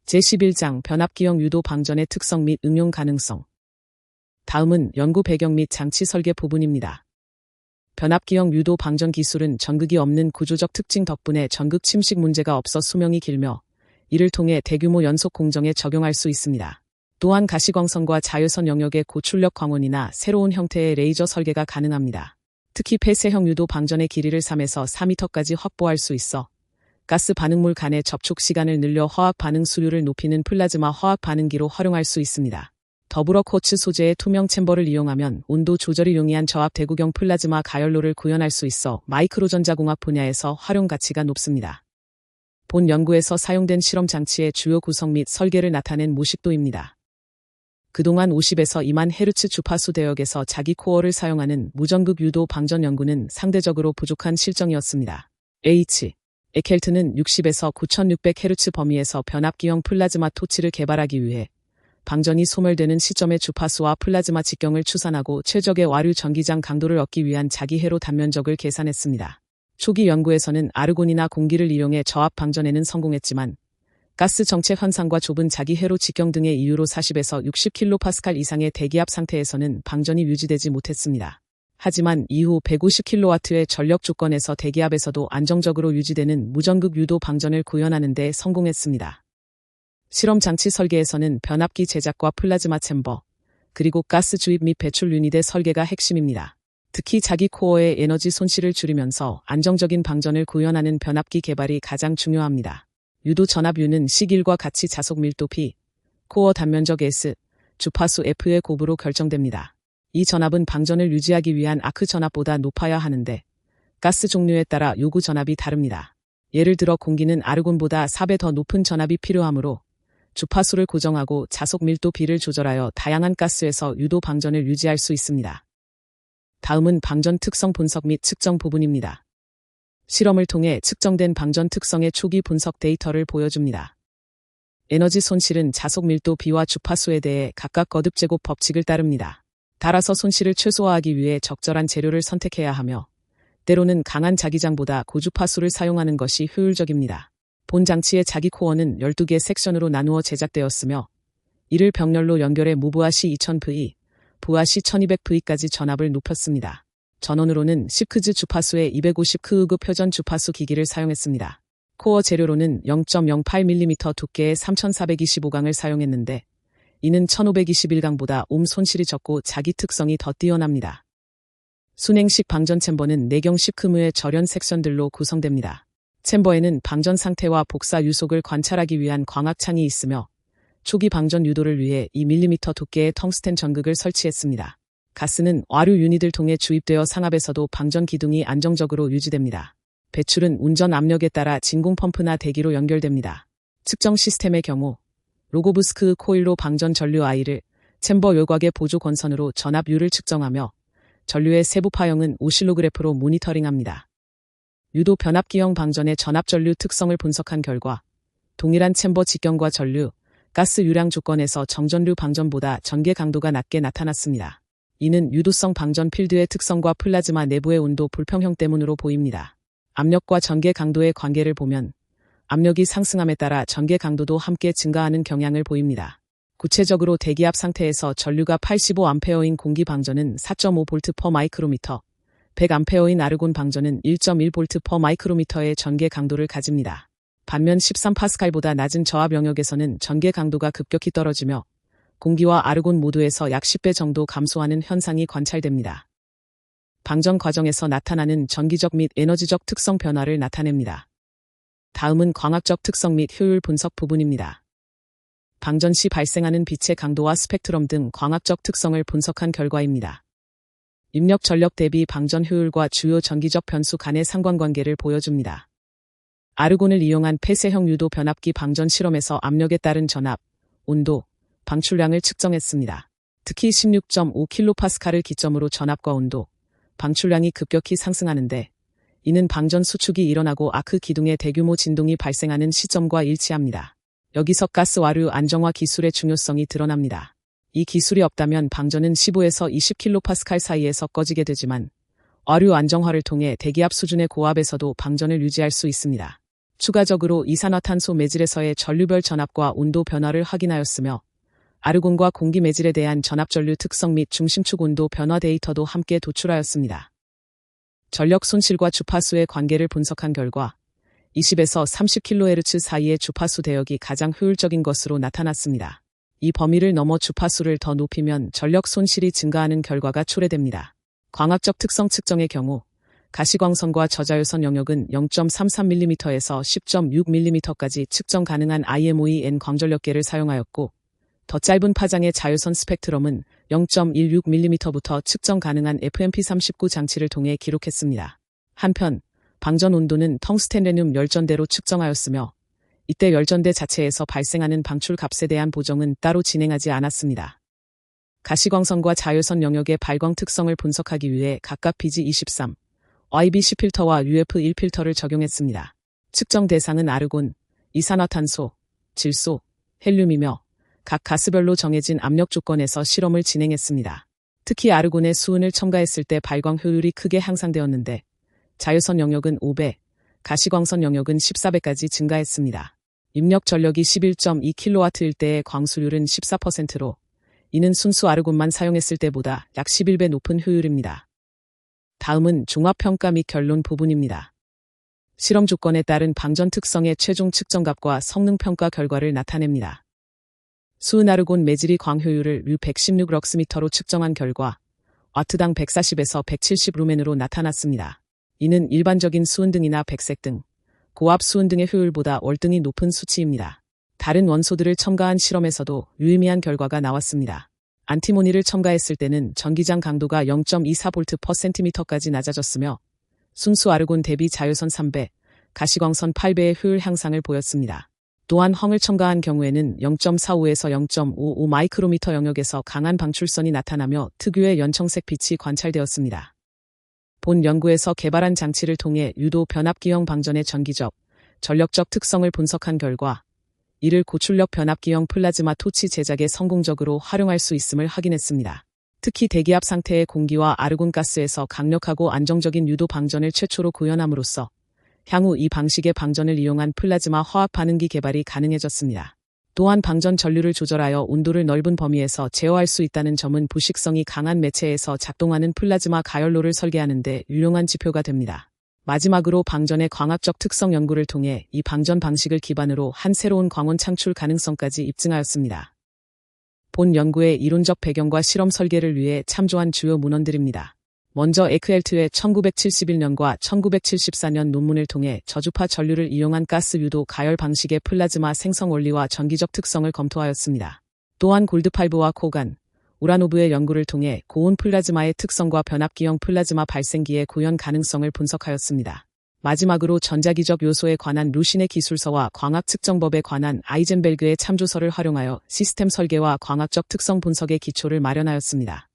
제11장 변압기형 유도 방전의 특성 및 응용 가능성. 다음은 연구 배경 및 장치 설계 부분입니다. 변압기형 유도 방전 기술은 전극이 없는 구조적 특징 덕분에 전극 침식 문제가 없어 수명이 길며 이를 통해 대규모 연속 공정에 적용할 수 있습니다. 또한 가시광선과 자외선 영역의 고출력 광원이나 새로운 형태의 레이저 설계가 가능합니다. 특히 폐쇄형 유도 방전의 길이를 3에서 4m까지 확보할 수 있어 가스 반응물 간의 접촉 시간을 늘려 화학 반응 수율을 높이는 플라즈마 화학 반응기로 활용할 수 있습니다. 더불어 쿼츠 소재의 투명 챔버를 이용하면 온도 조절이 용이한 저압 대구경 플라즈마 가열로를 구현할 수 있어 마이크로전자공학 분야에서 활용 가치가 높습니다. 본 연구에서 사용된 실험 장치의 주요 구성 및 설계를 나타낸 모식도입니다. 그동안 50에서 2만 헤르츠 주파수 대역에서 자기 코어를 사용하는 무전극 유도 방전 연구는 상대적으로 부족한 실정이었습니다. 에켈트는 60에서 9600헤르츠 범위에서 변압기형 플라즈마 토치를 개발하기 위해 방전이 소멸되는 시점의 주파수와 플라즈마 직경을 추산하고 최적의 와류 전기장 강도를 얻기 위한 자기 회로 단면적을 계산했습니다. 초기 연구에서는 아르곤이나 공기를 이용해 저압 방전에는 성공했지만 가스 정체 현상과 좁은 자기 회로 직경 등의 이유로 40에서 60kPa 이상의 대기압 상태에서는 방전이 유지되지 못했습니다. 하지만 이후 150kW의 전력 조건에서 대기압에서도 안정적으로 유지되는 무전극 유도 방전을 구현하는 데 성공했습니다. 실험 장치 설계에서는 변압기 제작과 플라즈마 챔버, 그리고 가스 주입 및 배출 유닛의 설계가 핵심입니다. 특히 자기 코어의 에너지 손실을 줄이면서 안정적인 방전을 구현하는 변압기 개발이 가장 중요합니다. 유도 전압유는 시길과 같이 자속 밀도 P, 코어 단면적 S, 주파수 F의 곱으로 결정됩니다. 이 전압은 방전을 유지하기 위한 아크 전압보다 높아야 하는데 가스 종류에 따라 요구 전압이 다릅니다. 예를 들어 공기는 아르곤보다 4배 더 높은 전압이 필요하므로 주파수를 고정하고 자속 밀도 B를 조절하여 다양한 가스에서 유도 방전을 유지할 수 있습니다. 다음은 방전 특성 분석 및 측정 부분입니다. 실험을 통해 측정된 방전 특성의 초기 분석 데이터를 보여줍니다. 에너지 손실은 자속 밀도 B와 주파수에 대해 각각 거듭 제곱 법칙을 따릅니다. 따라서 손실을 최소화하기 위해 적절한 재료를 선택해야 하며 때로는 강한 자기장보다 고주파수를 사용하는 것이 효율적입니다. 본 장치의 자기 코어는 12개 섹션으로 나누어 제작되었으며 이를 병렬로 연결해 무부하시 2000V, 부하시 1200V까지 전압을 높였습니다. 전원으로는 10Hz 주파수의 250Hz 표전 주파수 기기를 사용했습니다. 코어 재료로는 0.08mm 두께의 3425강을 사용했는데 이는 1521강보다 옴 손실이 적고 자기 특성이 더 뛰어납니다. 순행식 방전 챔버는 4경 10Hz의 절연 섹션들로 구성됩니다. 챔버에는 방전 상태와 복사 유속을 관찰하기 위한 광학창이 있으며 초기 방전 유도를 위해 2mm 두께의 텅스텐 전극을 설치했습니다. 가스는 와류 유닛을 통해 주입되어 상압에서도 방전 기둥이 안정적으로 유지됩니다. 배출은 운전 압력에 따라 진공 펌프나 대기로 연결됩니다. 측정 시스템의 경우 로고브스크 코일로 방전 전류 I를 챔버 요곽의 보조 권선으로 전압유를 측정하며 전류의 세부 파형은 오실로그래프로 모니터링합니다. 유도 변압기형 방전의 전압 전류 특성을 분석한 결과 동일한 챔버 직경과 전류, 가스 유량 조건에서 정전류 방전보다 전개 강도가 낮게 나타났습니다. 이는 유도성 방전 필드의 특성과 플라즈마 내부의 온도 불평형 때문으로 보입니다. 압력과 전개 강도의 관계를 보면 압력이 상승함에 따라 전개 강도도 함께 증가하는 경향을 보입니다. 구체적으로 대기압 상태에서 전류가 85A인 공기 방전은 4.5V per 마이크로미터, 100A인 아르곤 방전은 1.1V per 마이크로미터의 전개 강도를 가집니다. 반면 13파스칼보다 낮은 저압 영역에서는 전개 강도가 급격히 떨어지며 공기와 아르곤 모두에서 약 10배 정도 감소하는 현상이 관찰됩니다. 방전 과정에서 나타나는 전기적 및 에너지적 특성 변화를 나타냅니다. 다음은 광학적 특성 및 효율 분석 부분입니다. 방전 시 발생하는 빛의 강도와 스펙트럼 등 광학적 특성을 분석한 결과입니다. 입력 전력 대비 방전 효율과 주요 전기적 변수 간의 상관관계를 보여줍니다. 아르곤을 이용한 폐쇄형 유도 변압기 방전 실험에서 압력에 따른 전압, 온도, 방출량을 측정했습니다. 특히 16.5kPa를 기점으로 전압과 온도, 방출량이 급격히 상승하는데 이는 방전 수축이 일어나고 아크 기둥에 대규모 진동이 발생하는 시점과 일치합니다. 여기서 가스 와류 안정화 기술의 중요성이 드러납니다. 이 기술이 없다면 방전은 15에서 20kPa 사이에서 꺼지게 되지만 와류 안정화를 통해 대기압 수준의 고압에서도 방전을 유지할 수 있습니다. 추가적으로 이산화탄소 매질에서의 전류별 전압과 온도 변화를 확인하였으며 아르곤과 공기 매질에 대한 전압 전류 특성 및 중심축 온도 변화 데이터도 함께 도출하였습니다. 전력 손실과 주파수의 관계를 분석한 결과 20에서 30kHz 사이의 주파수 대역이 가장 효율적인 것으로 나타났습니다. 이 범위를 넘어 주파수를 더 높이면 전력 손실이 증가하는 결과가 초래됩니다. 광학적 특성 측정의 경우 가시광선과 저자유선 영역은 0.33mm에서 10.6mm까지 측정 가능한 IMOEN 광전력계를 사용하였고 더 짧은 파장의 자유선 스펙트럼은 0.16mm부터 측정 가능한 FMP39 장치를 통해 기록했습니다. 한편 방전 온도는 텅스텐레늄 열전대로 측정하였으며 이때 열전대 자체에서 발생하는 방출 값에 대한 보정은 따로 진행하지 않았습니다. 가시광선과 자유선 영역의 발광 특성을 분석하기 위해 각각 BG23, YB10 필터와 UF1 필터를 적용했습니다. 측정 대상은 아르곤, 이산화탄소, 질소, 헬륨이며 각 가스별로 정해진 압력 조건에서 실험을 진행했습니다. 특히 아르곤에 수은을 첨가했을 때 발광 효율이 크게 향상되었는데 자유선 영역은 5배, 가시광선 영역은 14배까지 증가했습니다. 입력 전력이 11.2kW일 때의 광수율은 14%로 이는 순수 아르곤만 사용했을 때보다 약 11배 높은 효율입니다. 다음은 종합평가 및 결론 부분입니다. 실험 조건에 따른 방전 특성의 최종 측정값과 성능평가 결과를 나타냅니다. 수은 아르곤 매질이 광효율을 류116럭스미터로 측정한 결과 와트당 140에서 170 루멘으로 나타났습니다. 이는 일반적인 수은 등이나 백색 등, 고압 수은 등의 효율보다 월등히 높은 수치입니다. 다른 원소들을 첨가한 실험에서도 유의미한 결과가 나왔습니다. 안티모니를 첨가했을 때는 전기장 강도가 0.24V/cm까지 낮아졌으며 순수 아르곤 대비 자유선 3배, 가시광선 8배의 효율 향상을 보였습니다. 또한 헝을 첨가한 경우에는 0.45에서 0.55 마이크로미터 영역에서 강한 방출선이 나타나며 특유의 연청색 빛이 관찰되었습니다. 본 연구에서 개발한 장치를 통해 유도 변압기형 방전의 전기적, 전력적 특성을 분석한 결과 이를 고출력 변압기형 플라즈마 토치 제작에 성공적으로 활용할 수 있음을 확인했습니다. 특히 대기압 상태의 공기와 아르곤 가스에서 강력하고 안정적인 유도 방전을 최초로 구현함으로써 향후 이 방식의 방전을 이용한 플라즈마 화학 반응기 개발이 가능해졌습니다. 또한 방전 전류를 조절하여 온도를 넓은 범위에서 제어할 수 있다는 점은 부식성이 강한 매체에서 작동하는 플라즈마 가열로를 설계하는 데 유용한 지표가 됩니다. 마지막으로 방전의 광학적 특성 연구를 통해 이 방전 방식을 기반으로 한 새로운 광원 창출 가능성까지 입증하였습니다. 본 연구의 이론적 배경과 실험 설계를 위해 참조한 주요 문헌들입니다. 먼저 에크헬트의 1971년과 1974년 논문을 통해 저주파 전류를 이용한 가스 유도 가열 방식의 플라즈마 생성 원리와 전기적 특성을 검토하였습니다. 또한 골드파이브와 코간, 우라노브의 연구를 통해 고온 플라즈마의 특성과 변압기형 플라즈마 발생기의 구현 가능성을 분석하였습니다. 마지막으로 전자기적 요소에 관한 루신의 기술서와 광학 측정법에 관한 아이젠벨그의 참조서를 활용하여 시스템 설계와 광학적 특성 분석의 기초를 마련하였습니다.